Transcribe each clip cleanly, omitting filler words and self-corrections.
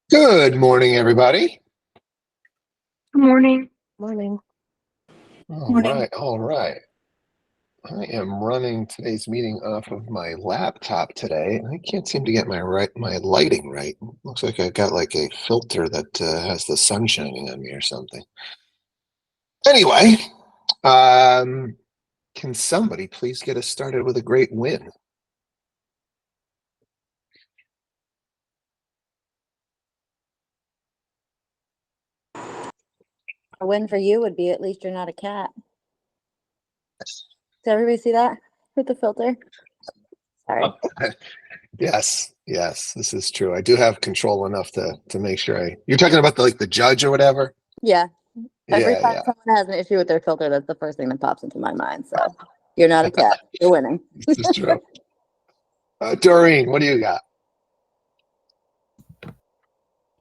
Good morning, everybody. Good morning. Morning. All Morning. right, all right. I am running today's meeting off of my laptop today, and I can't seem to get my lighting right. Looks like I've got like a filter that has the sun shining on me or something. Anyway, can somebody please get us started with a great win? A win for you would be at least you're not a cat. Did everybody see that with the filter? Sorry. Yes, this is true. I do have control enough to make sure you're talking about the judge or whatever. Yeah. Every time Yeah. someone has an issue with their filter, that's the first thing that pops into my mind. So you're not a cat. You're winning. This is true. Doreen, what do you got?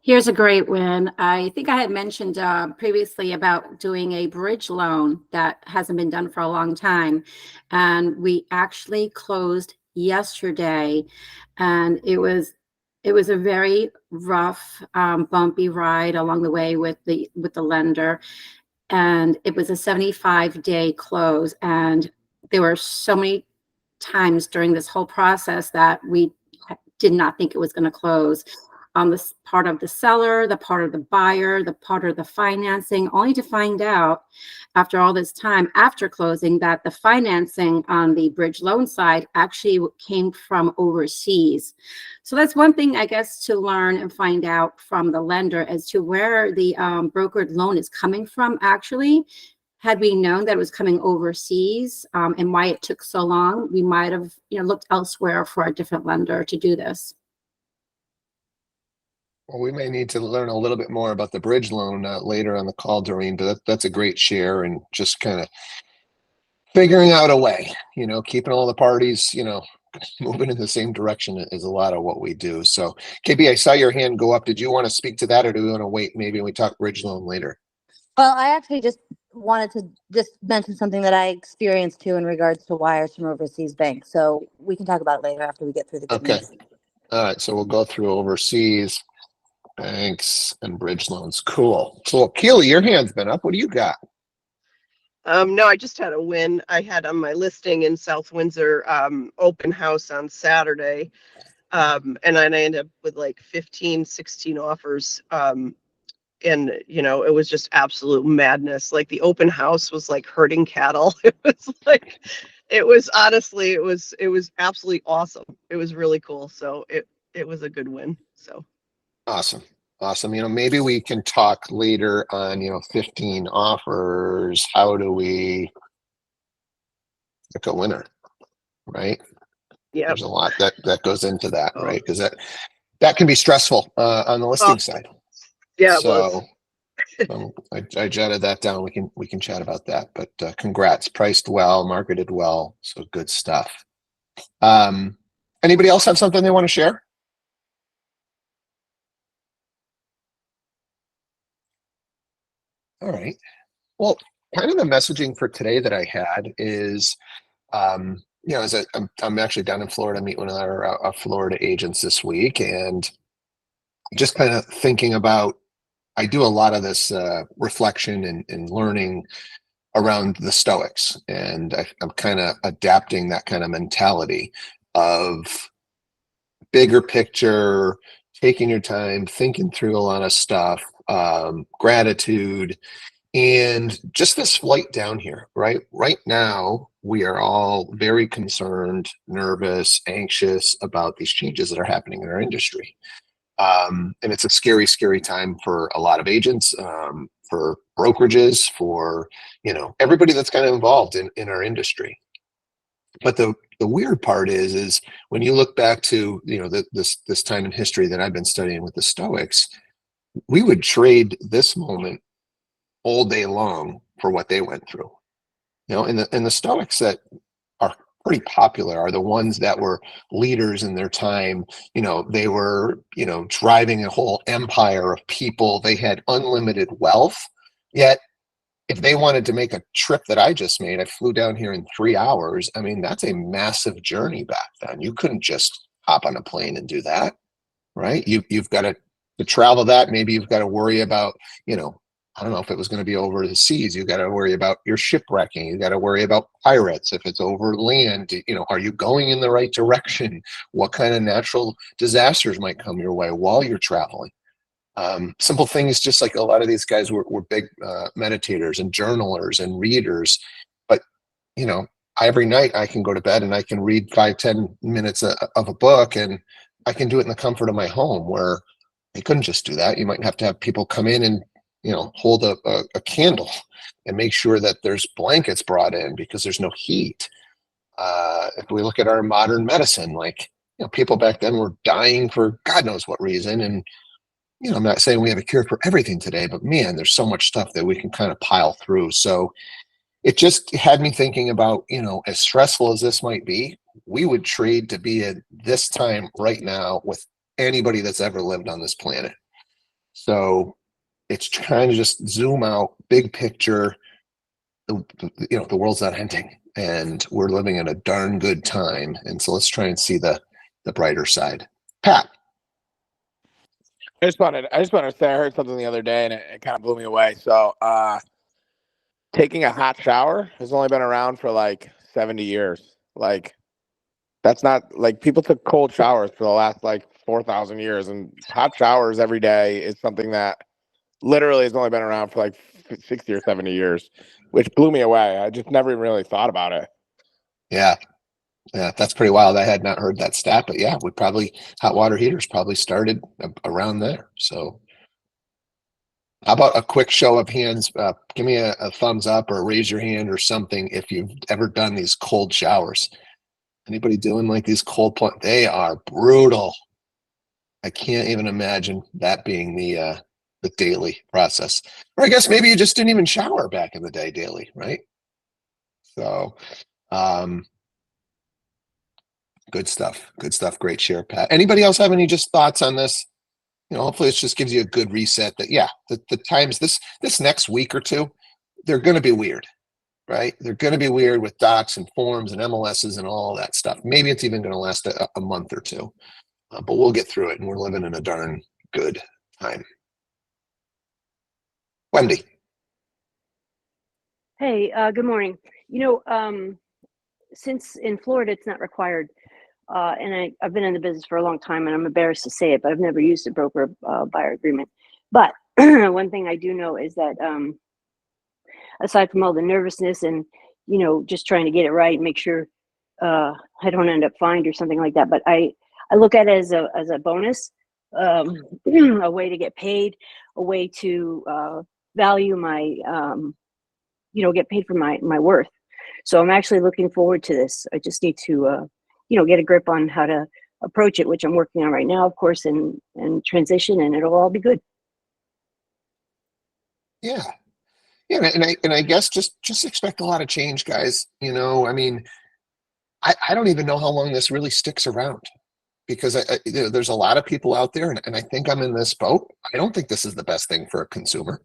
Here's a great win. I think I had mentioned previously about doing a bridge loan that hasn't been done for a long time. And we actually closed yesterday. And it was a very rough, bumpy ride along the way with the lender. And it was a 75-day close. And there were so many times during this whole process that we did not think it was going to close, on the part of the seller, the part of the buyer, the part of the financing, only to find out after all this time after closing that the financing on the bridge loan side actually came from overseas. So that's one thing, I guess, to learn and find out from the lender as to where the brokered loan is coming from. Actually, had we known that it was coming overseas and why it took so long, we might have looked elsewhere for a different lender to do this. Well, we may need to learn a little bit more about the bridge loan later on the call, Doreen, but that's a great share, and just kind of figuring out a way, keeping all the parties, moving in the same direction is a lot of what we do. So, KB, I saw your hand go up. Did you want to speak to that, or do we want to wait? Maybe we talk bridge loan later. Well, I actually just wanted to just mention something that I experienced too in regards to wires from overseas banks. So we can talk about it later after we get through the good news. All right. So we'll go through overseas banks and bridge loans. Cool. Keely, your hand's been up. What do you got? No, I just had a win. I had on my listing in South Windsor, open house on Saturday. And then I ended up with like 15, 16 offers. And it was just absolute madness. Like the open house was like herding cattle. It was absolutely awesome. It was really cool. So it was a good win. So Awesome. Maybe we can talk later on, 15 offers. How do we pick a winner? Right? yeah. There's a lot that goes into that, right? Because that can be stressful on the listing side. Yeah. So I jotted that down. We can chat about that. But congrats, priced well, marketed well, so good stuff. Anybody else have something they want to share? All right. Well, kind of the messaging for today that I had is, as I'm actually down in Florida, meet one of our Florida agents this week, and just kind of thinking about, I do a lot of this reflection and learning around the Stoics, and I'm kind of adapting that kind of mentality of bigger picture, taking your time, thinking through a lot of stuff, gratitude, and just this flight down here, right? Right now, we are all very concerned, nervous, anxious about these changes that are happening in our industry. And it's a scary, scary time for a lot of agents, for brokerages, for everybody that's kind of involved in our industry. But the weird part is when you look back to this time in history that I've been studying with the Stoics, we would trade this moment all day long for what they went through. And the Stoics that are pretty popular are the ones that were leaders in their time. They were driving a whole empire of people. They had unlimited wealth, yet if they wanted to make a trip that I just made, I flew down here in 3 hours. I mean, that's a massive journey back then. You couldn't just hop on a plane and do that, right? You've got to to travel that, maybe you've got to worry about, I don't know if it was going to be over the seas. You got to worry about your shipwrecking. You got to worry about pirates. If it's over land, are you going in the right direction? What kind of natural disasters might come your way while you're traveling? Simple things, just like a lot of these guys were big meditators and journalers and readers. But, every night I can go to bed and I can read 5-10 minutes of a book, and I can do it in the comfort of my home, where you couldn't just do that. You might have to have people come in and hold a candle and make sure that there's blankets brought in because there's no heat. If we look at our modern medicine, like, people back then were dying for God knows what reason. And, I'm not saying we have a cure for everything today, but man, there's so much stuff that we can kind of pile through. So it just had me thinking about, as stressful as this might be, we would trade to be at this time right now with anybody that's ever lived on this planet. So it's trying to just zoom out, big picture. The world's not ending, and we're living in a darn good time. And so let's try and see the brighter side. Pat. I just wanted to say I heard something the other day and it kind of blew me away. So taking a hot shower has only been around for like 70 years. Like, that's not, like, people took cold showers for the last like 4,000 years, and hot showers every day is something that literally has only been around for like 60 or 70 years, which blew me away. I just never really thought about it. Yeah, that's pretty wild. I had not heard that stat, but yeah, hot water heaters probably started around there. So how about a quick show of hands? Give me a thumbs up or raise your hand or something if you've ever done these cold showers. Anybody doing like these they are brutal. I can't even imagine that being the daily process. Or I guess maybe you just didn't even shower back in the day daily, right? So good stuff. Great share, Pat. Anybody else have any just thoughts on this? Hopefully it just gives you a good reset that, yeah, the times this next week or two, they're going to be weird, right? They're going to be weird with docs and forms and MLSs and all that stuff. Maybe it's even going to last a month or two, but we'll get through it, and we're living in a darn good time. Wendy. Hey, good morning. Since in Florida it's not required, and I've been in the business for a long time, and I'm embarrassed to say it, but I've never used a broker buyer agreement. But one thing I do know is that aside from all the nervousness and just trying to get it right, make sure I don't end up fined or something like that, but I look at it as a bonus, a way to get paid, a way to value my get paid for my worth. So I'm actually looking forward to this. I just need to get a grip on how to approach it, which I'm working on right now, of course, and transition, and it'll all be good. Yeah, and I guess just expect a lot of change, guys. I mean, I don't even know how long this really sticks around, because there's a lot of people out there, and I think I'm in this boat. I don't think this is the best thing for a consumer.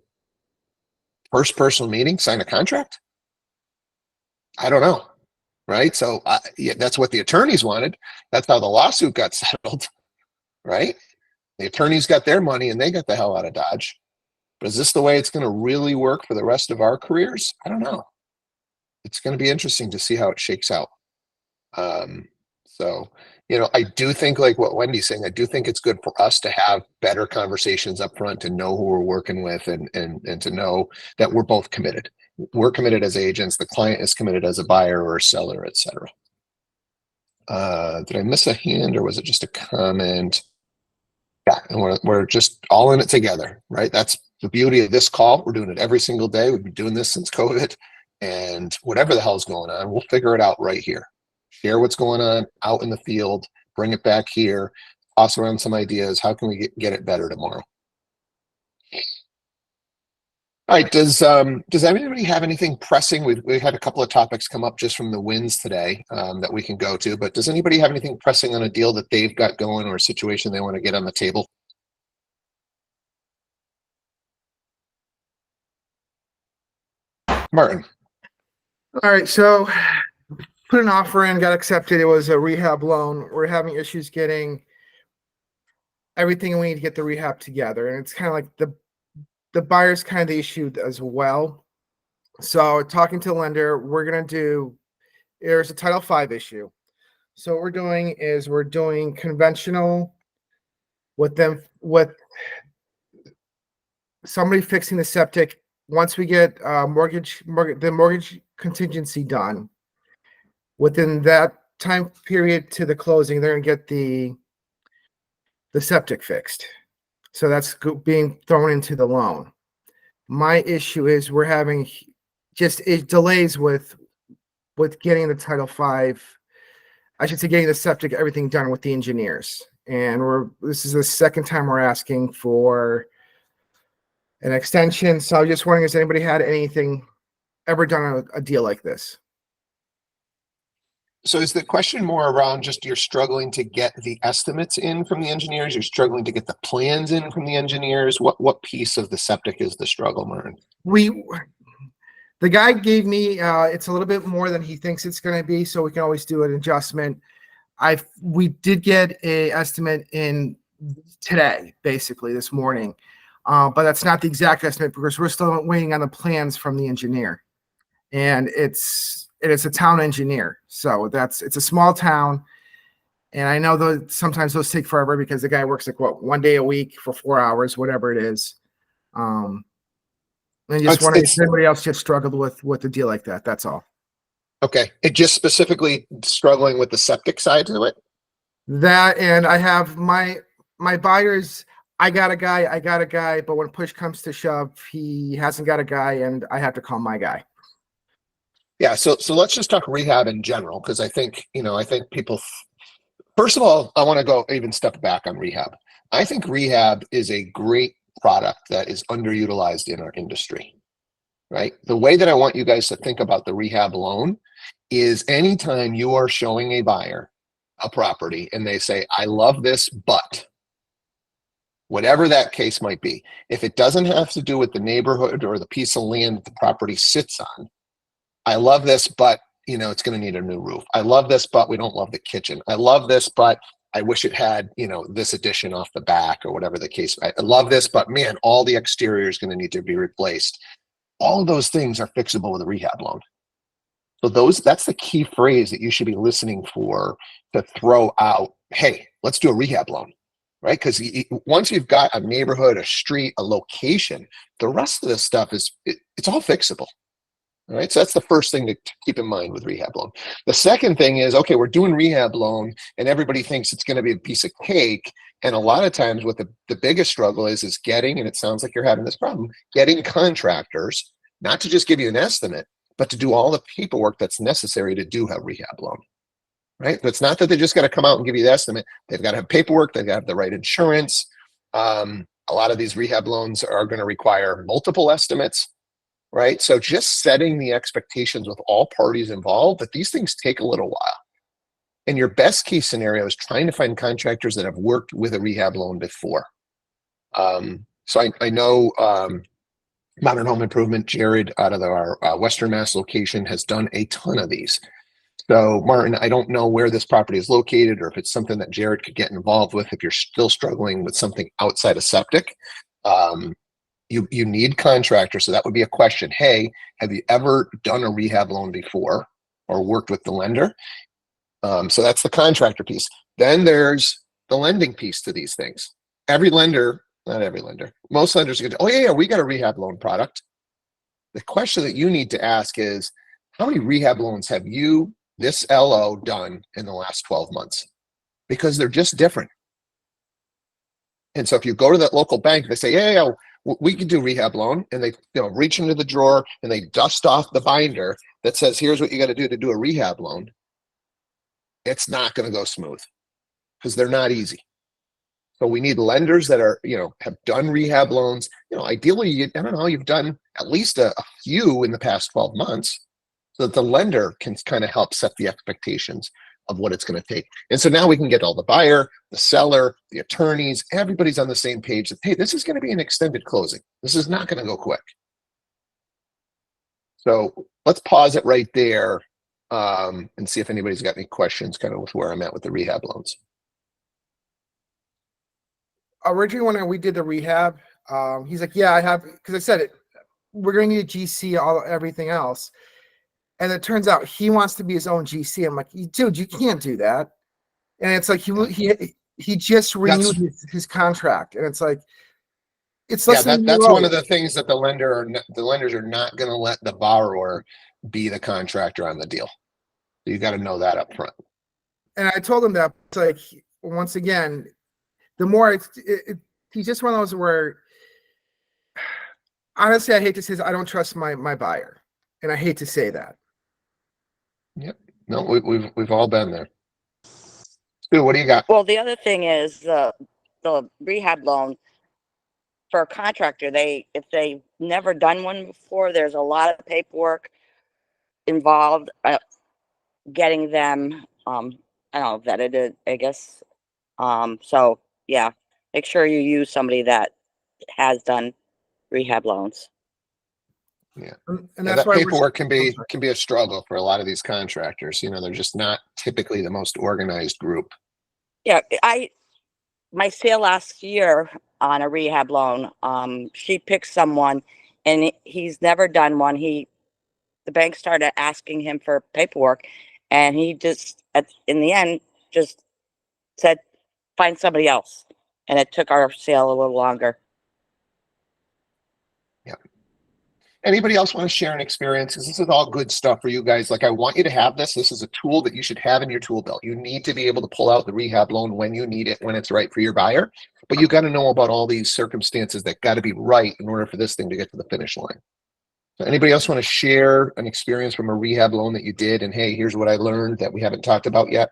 First personal meeting, sign a contract. I don't know, right? So yeah, that's what the attorneys wanted. That's how the lawsuit got settled, right? The attorneys got their money and they got the hell out of Dodge. But is this the way it's going to really work for the rest of our careers? I don't know. It's going to be interesting to see how it shakes out. So, I do think, like what Wendy's saying, I do think it's good for us to have better conversations up front, to know who we're working with, and to know that we're both committed. We're committed as agents. The client is committed as a buyer or a seller, etc. Did I miss a hand, or was it just a comment? Yeah, and we're just all in it together, right? That's the beauty of this call. We're doing it every single day. We've been doing this since COVID, and whatever the hell's going on, we'll figure it out right here. Share what's going on out in the field, bring it back here, toss around some ideas. How can we get it better tomorrow? All right. Does anybody have anything pressing? We've had a couple of topics come up just from the wins today that we can go to, but does anybody have anything pressing on a deal that they've got going, or a situation they want to get on the table? Martin. All right, so put an offer in, got accepted. It was a rehab loan. We're having issues getting everything, and we need to get the rehab together. And it's kind of like the buyer's kind of the issue as well. So talking to the lender, there's a Title V issue. So what we're doing is we're doing conventional with somebody fixing the septic. Once we get the mortgage contingency done, within that time period to the closing, they're gonna get the septic fixed. So that's being thrown into the loan. My issue is we're having delays with getting the Title V. I should say getting the septic, everything done with the engineers. And this is the second time we're asking for an extension. So I was just wondering, has anybody had anything ever done a deal like this? So is the question more around just you're struggling to get the estimates in from the engineers? You're struggling to get the plans in from the engineers? What piece of the septic is the struggle, Martin? The guy gave me, it's a little bit more than he thinks it's going to be, so we can always do an adjustment. We did get a estimate in today, basically this morning, but that's not the exact estimate because we're still waiting on the plans from the engineer, and it's a town engineer, so it's a small town, and I know sometimes those take forever because the guy works like 1 day a week for 4 hours, whatever it is. And just wondering if anybody else just struggled with a deal like that. That's all. Okay. It just specifically struggling with the septic side to it? That, and I have my buyers, I got a guy, but when push comes to shove, he hasn't got a guy and I have to call my guy. Yeah. So let's just talk rehab in general, because I think people, first of all, I want to go even step back on rehab. I think rehab is a great product that is underutilized in our industry, right? The way that I want you guys to think about the rehab loan is anytime you are showing a buyer a property and they say, I love this, but whatever that case might be, if it doesn't have to do with the neighborhood or the piece of land that the property sits on, I love this, but it's going to need a new roof. I love this, but we don't love the kitchen. I love this, but I wish it had, this addition off the back or whatever the case. I love this, but man, all the exterior is going to need to be replaced. All of those things are fixable with a rehab loan. So that's the key phrase that you should be listening for to throw out, hey, let's do a rehab loan, right? Because once you've got a neighborhood, a street, a location, the rest of this stuff it's all fixable. All right, so that's the first thing to keep in mind with rehab loan. The second thing is, okay, we're doing rehab loan and everybody thinks it's going to be a piece of cake. And a lot of times what the biggest struggle is getting, and it sounds like you're having this problem, getting contractors, not to just give you an estimate, but to do all the paperwork that's necessary to do a rehab loan, right? It's not that they just got to come out and give you the estimate. They've got to have paperwork. They've got to have the right insurance. A lot of these rehab loans are going to require multiple estimates. Right. So just setting the expectations with all parties involved that these things take a little while. And your best case scenario is trying to find contractors that have worked with a rehab loan before. So I know Modern Home Improvement, Jared out of our Western Mass location has done a ton of these. So Martin, I don't know where this property is located or if it's something that Jared could get involved with if you're still struggling with something outside of septic. You need contractors. So that would be a question. Hey, have you ever done a rehab loan before or worked with the lender? So that's the contractor piece. Then there's the lending piece to these things. Every lender, not every lender, most lenders are going to, oh yeah, we got a rehab loan product. The question that you need to ask is, how many rehab loans have you, this LO, done in the last 12 months? Because they're just different. And so if you go to that local bank, they say, yeah, we can do rehab loan, and they reach into the drawer and they dust off the binder that says, here's what you got to do a rehab loan. It's not going to go smooth because they're not easy. So we need lenders that are, have done rehab loans. Ideally, you've done at least a few in the past 12 months so that the lender can kind of help set the expectations of what it's going to take. And so now we can get all the buyer, the seller, the attorneys, everybody's on the same page that, hey, this is going to be an extended closing. This is not going to go quick. So let's pause it right there and see if anybody's got any questions kind of with where I'm at with the rehab loans. originally when we did the rehab, he's like, yeah, I have, because I said it, we're going to need a GC, everything else. And it turns out he wants to be his own GC. I'm like, dude, you can't do that. And it's like he just renewed his contract, and it's like it's less than that's one of the things that the lenders are not going to let the borrower be the contractor on the deal. You got to know that up front. And I told him that, it's like, once again, the more he's just one of those where, honestly, I hate to say this, I don't trust my buyer, and I hate to say that. Yep. No, we've all been there. Stu, what do you got? Well, the other thing is the rehab loan for a contractor. If they've never done one before, there's a lot of paperwork involved. Getting them, I don't know, vetted, I guess. So yeah, make sure you use somebody that has done rehab loans. Yeah, and that's that why paperwork can be a struggle for a lot of these contractors. They're just not typically the most organized group. Yeah, my sale last year on a rehab loan, she picked someone, and he's never done one. The bank started asking him for paperwork, and he just, in the end, just said, find somebody else. And it took our sale a little longer. Yeah. Anybody else want to share an experience? Because this is all good stuff for you guys. Like, I want you to have this. This is a tool that you should have in your tool belt. You need to be able to pull out the rehab loan when you need it, when it's right for your buyer. But you got to know about all these circumstances that got to be right in order for this thing to get to the finish line. So anybody else want to share an experience from a rehab loan that you did? And hey, here's what I learned that we haven't talked about yet.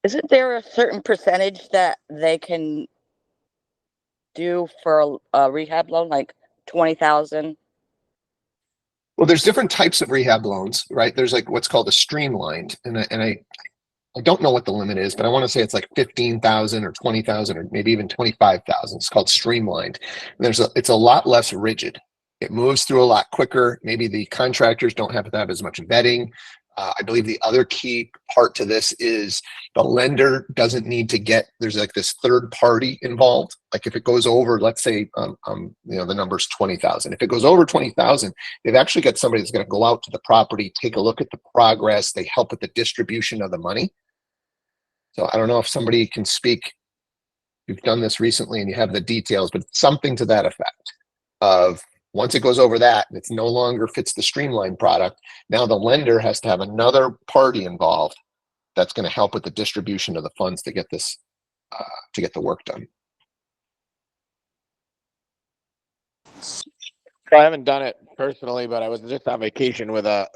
Isn't there a certain percentage that they can do for a rehab loan, like 20,000? Well, there's different types of rehab loans, right? There's like what's called a streamlined, and I don't know what the limit is, but I want to say it's like 15,000 or 20,000 or maybe even 25,000. It's called streamlined. And it's a lot less rigid. It moves through a lot quicker. Maybe the contractors don't have to have as much vetting. I believe the other key part to this is the lender doesn't need to there's like this third party involved. Like if it goes over, let's say, the number's 20,000. If it goes over 20,000, they've actually got somebody that's going to go out to the property, take a look at the progress. They help with the distribution of the money. So I don't know if somebody can speak. You've done this recently and you have the details, but something to that effect of, once it goes over that, it's no longer fits the streamlined product. Now the lender has to have another party involved that's going to help with the distribution of the funds to get this, to get the work done. I haven't done it personally, but I was just on vacation with a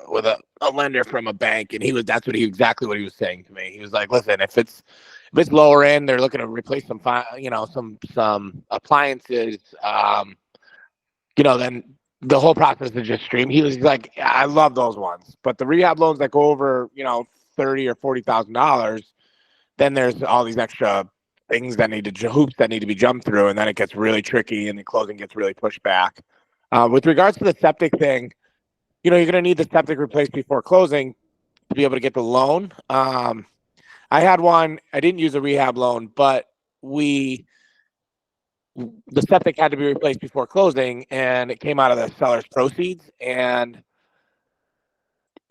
lender from a bank, and exactly what he was saying to me. He was like, "Listen, if it's lower end, they're looking to replace some appliances. Then the whole process is just stream." He was like, "I love those ones, but the rehab loans that go over, $30,000 or $40,000, then there's all these extra things hoops that need to be jumped through, and then it gets really tricky, and the closing gets really pushed back." With regards to the septic thing, you're going to need the septic replaced before closing to be able to get the loan. I had one. I didn't use a rehab loan, but the septic had to be replaced before closing, and it came out of the seller's proceeds. And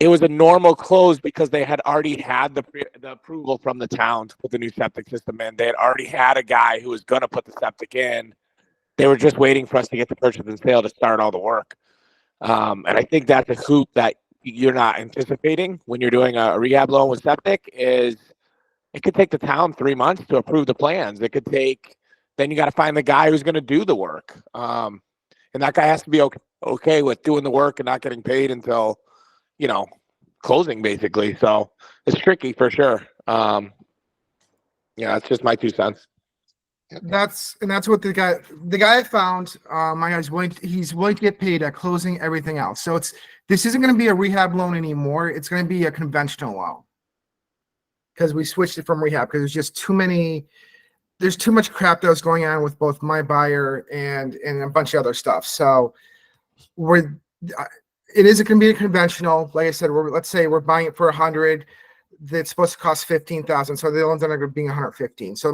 it was a normal close because they had already had the approval from the town to put the new septic system in. They had already had a guy who was going to put the septic in. They were just waiting for us to get the purchase and sale to start all the work. And I think that's a hoop that you're not anticipating when you're doing a rehab loan with septic. Is it could take the town 3 months to approve the plans. It could take, then you got to find the guy who's going to do the work. And that guy has to be okay with doing the work and not getting paid until, closing basically. So it's tricky for sure. It's just my 2 cents. That's what the guy I found, my guy's he's willing to get paid at closing, everything else. So this isn't going to be a rehab loan anymore. It's going to be a conventional loan, because we switched it from rehab because there's just there's too much crap that was going on with both my buyer and a bunch of other stuff. So it is going to be a conventional. Like I said, let's say we're buying it for 100. that's supposed to cost 15,000. So they only ended up being 115. So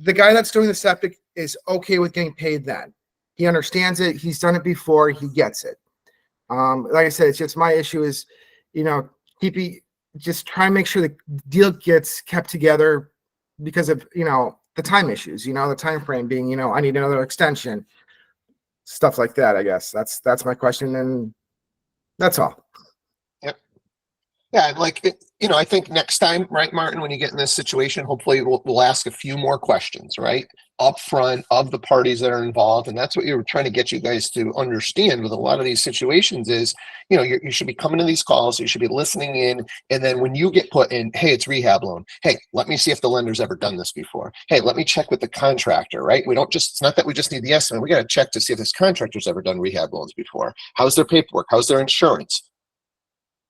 the guy that's doing the septic is okay with getting paid then. He understands it. He's done it before. He gets it. Like I said, it's just my issue is, just try and make sure the deal gets kept together because of, the time issues, the time frame being, I need another extension, stuff like that. I guess that's my question. And that's all. Yeah, I think next time, right, Martin, when you get in this situation, hopefully we'll ask a few more questions, right, up front of the parties that are involved. And that's what you're trying to get you guys to understand with a lot of these situations is, you should be coming to these calls, you should be listening in. And then when you get put in, hey, it's rehab loan. Hey, let me see if the lender's ever done this before. Hey, let me check with the contractor, right? It's not that we just need the estimate. We got to check to see if this contractor's ever done rehab loans before. How's their paperwork? How's their insurance?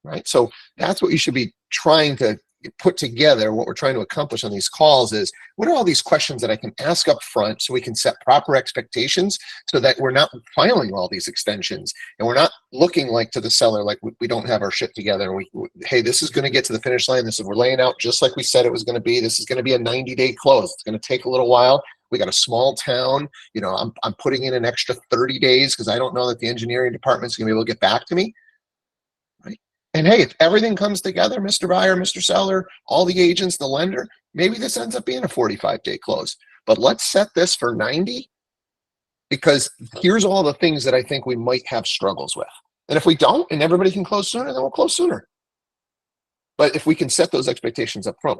Right. So that's what you should be trying to put together. What we're trying to accomplish on these calls is what are all these questions that I can ask up front so we can set proper expectations so that we're not filing all these extensions and we're not looking like to the seller like we don't have our shit together. And hey, this is going to get to the finish line. We're laying out just like we said it was going to be. This is going to be a 90-day close. It's going to take a little while. We got a small town. I'm putting in an extra 30 days because I don't know that the engineering department's going to be able to get back to me. And hey, if everything comes together, Mr. Buyer, Mr. Seller, all the agents, the lender, maybe this ends up being a 45-day close. But let's set this for 90 because here's all the things that I think we might have struggles with. And if we don't and everybody can close sooner, then we'll close sooner. But if we can set those expectations up front,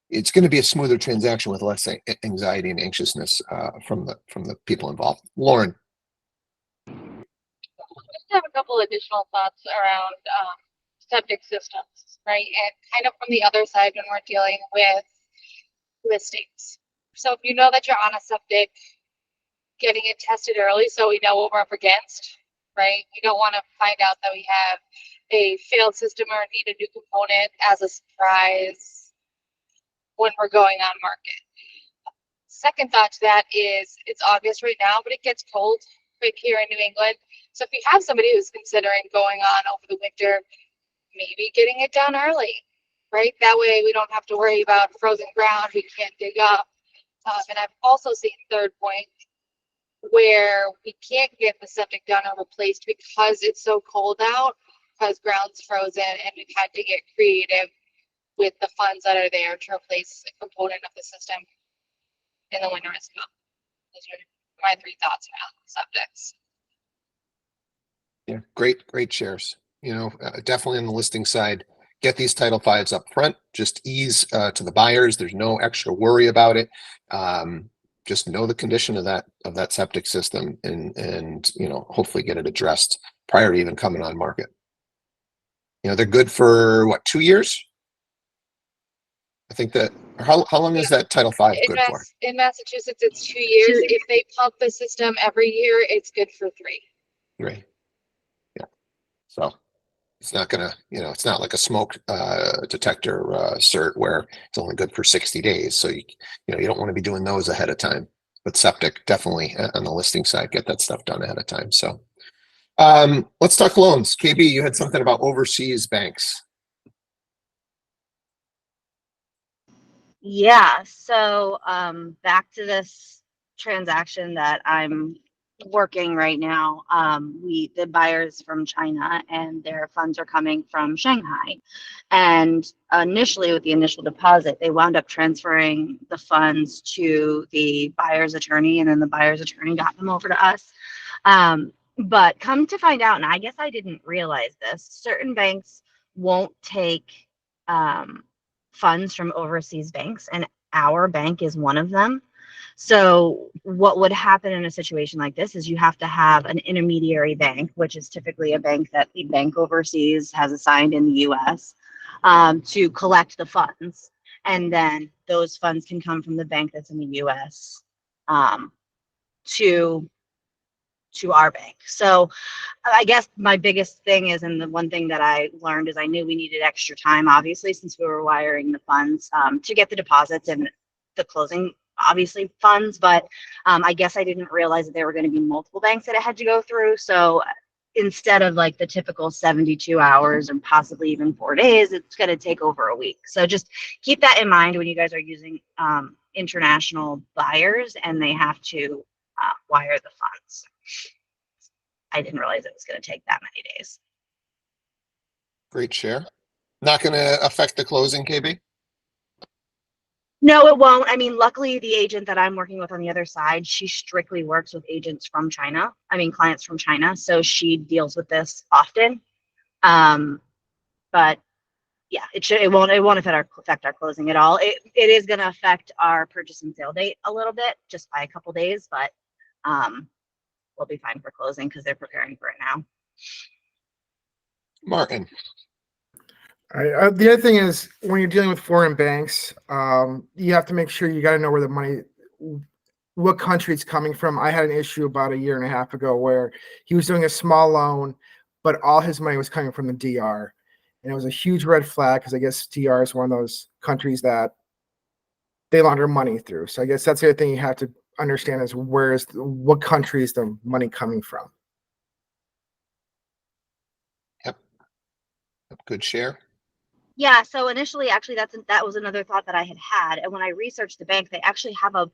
it's going to be a smoother transaction with less anxiety and anxiousness from the people involved. Lauren. I have a couple additional thoughts around septic systems, right? And kind of from the other side when we're dealing with listings. So if you know that you're on a septic, getting it tested early so we know what we're up against, right? We don't want to find out that we have a failed system or need a new component as a surprise when we're going on market. Second thought to that is it's August right now, but it gets cold right here in New England. So if you have somebody who's considering going on over the winter, maybe getting it done early, right? That way we don't have to worry about frozen ground we can't dig up. And I've also seen third point where we can't get the septic done or replaced because it's so cold out, because ground's frozen, and we've had to get creative with the funds that are there to replace a component of the system in the winter as well. Those are my three thoughts around septics. Yeah, great shares. Definitely on the listing side, get these Title V's up front, just ease to the buyers. There's no extra worry about it. Just know the condition of that septic system and hopefully get it addressed prior to even coming on market. They're good for what, 2 years? I think that, how long is that Title V good for? In Massachusetts, it's 2 years. If they pump the system every year, it's good for 3. Right. Yeah. So it's not gonna, it's not like a smoke detector cert where it's only good for 60 days. So you don't want to be doing those ahead of time. But septic, definitely on the listing side, get that stuff done ahead of time. So let's talk loans. KB, you had something about overseas banks. Yeah. So back to this transaction that I'm working right now. The buyers from China and their funds are coming from Shanghai. And initially with the initial deposit, they wound up transferring the funds to the buyer's attorney, and then the buyer's attorney got them over to us. But come to find out, and I guess I didn't realize this, certain banks won't take funds from overseas banks, and our bank is one of them. So what would happen in a situation like this is you have to have an intermediary bank, which is typically a bank that the bank overseas has assigned in the US, to collect the funds. And then those funds can come from the bank that's in the US to our bank. So I guess my biggest thing is, and the one thing that I learned is I knew we needed extra time, obviously, since we were wiring the funds to get the deposits and the closing, obviously, funds. But I guess I didn't realize that there were going to be multiple banks that it had to go through. So instead of like the typical 72 hours and possibly even 4 days, it's going to take over a week. So just keep that in mind when you guys are using international buyers and they have to wire the funds. I didn't realize it was going to take that many days. Great share. Not going to affect the closing, KB? No, it won't. I mean, luckily, the agent that I'm working with on the other side, she strictly works with agents from China. I mean, clients from China. So she deals with this often. But yeah, it won't affect our closing at all. It is going to affect our purchase and sale date a little bit, just by a couple days, but we'll be fine for closing because they're preparing for it now. Martin. The other thing is when you're dealing with foreign banks, you have to make sure you got to know where the money, what country it's coming from. I had an issue about a year and a half ago where he was doing a small loan, but all his money was coming from the DR. And it was a huge red flag because I guess DR is one of those countries that they launder money through. So I guess that's the other thing you have to understand is what country is the money coming from. Yep. Good share. Yeah, so initially, actually, that was another thought that I had. And when I researched the bank, they actually have a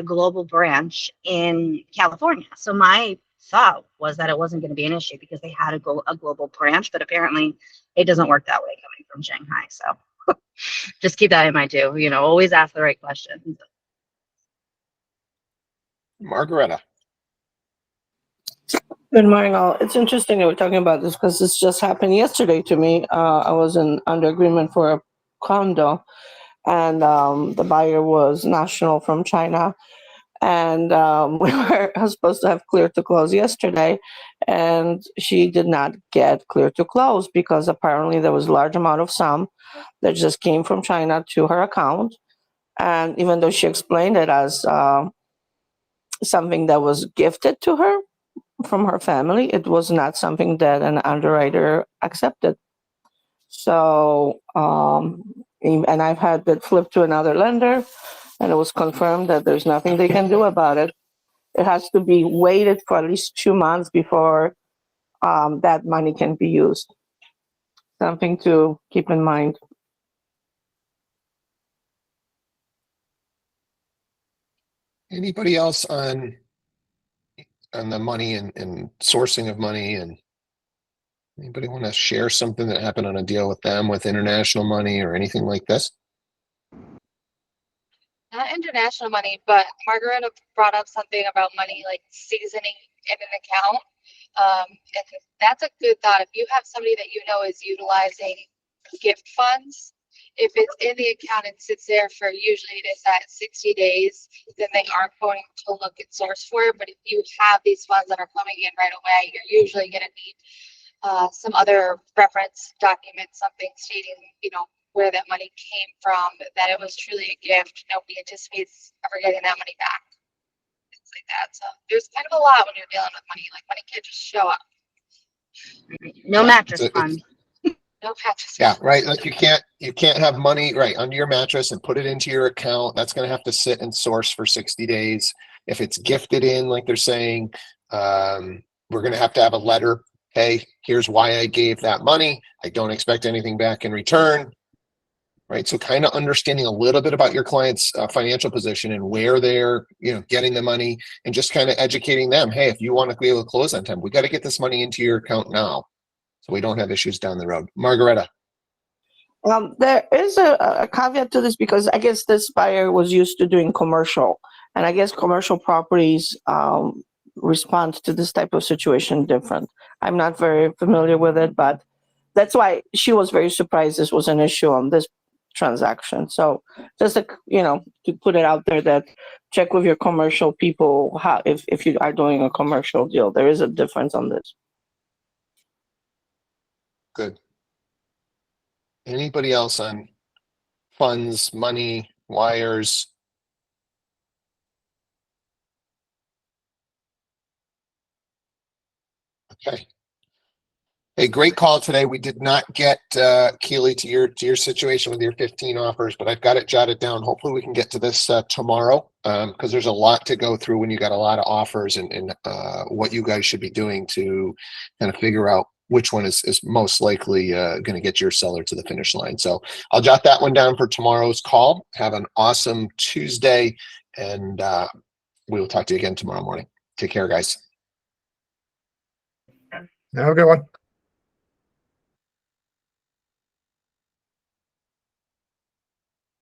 global branch in California. So my thought was that it wasn't going to be an issue because they had a global branch, but apparently it doesn't work that way coming from Shanghai. So just keep that in mind too. Always ask the right questions. Margareta. Good morning, all. It's interesting that we're talking about this because this just happened yesterday to me. I was under agreement for a condo, and the buyer was national from China. And we were supposed to have clear to close yesterday, and she did not get clear to close because apparently there was a large amount of sum that just came from China to her account. And even though she explained it as something that was gifted to her from her family, it was not something that an underwriter accepted. So, and I've had that flipped to another lender, and it was confirmed that there's nothing they can do about it. It has to be waited for at least 2 months before that money can be used. Something to keep in mind. Anybody else on the money and sourcing of money, and anybody want to share something that happened on a deal with them with international money or anything like this? Not international money, but Margareta brought up something about money like seasoning in an account. And that's a good thought. If you have somebody that is utilizing gift funds, if it's in the account and sits there for usually it is at 60 days, then they are going to look at source for it. But if you have these funds that are coming in right away, you're usually going to need some other reference document, something stating, where that money came from, that it was truly a gift. Nobody anticipates ever getting that money back. Things like that. So there's kind of a lot when you're dealing with money. Like money can't just show up. No mattress fund. No mattress. Yeah, right. Like you can't have money right under your mattress and put it into your account. That's going to have to sit and source for 60 days. If it's gifted in, like they're saying, we're going to have a letter. Hey, here's why I gave that money. I don't expect anything back in return. Right. So kind of understanding a little bit about your client's financial position and where they're, getting the money, and just kind of educating them. Hey, if you want to be able to close on time, we got to get this money into your account now, so we don't have issues down the road. Margareta. There is a caveat to this because I guess this buyer was used to doing commercial, and I guess commercial properties respond to this type of situation different. I'm not very familiar with it, but that's why she was very surprised this was an issue on this transaction. So just to put it out there, that check with your commercial people how if you are doing a commercial deal, there is a difference on this. Good. Anybody else on funds, money, wires? Okay. Hey, great call today. We did not get Keely to your situation with your 15 offers, but I've got it jotted down. Hopefully we can get to this tomorrow, because there's a lot to go through when you got a lot of offers, and what you guys should be doing to kind of figure out which one is most likely going to get your seller to the finish line. So I'll jot that one down for tomorrow's call. Have an awesome Tuesday, and we will talk to you again tomorrow morning. Take care, guys. Have a good one.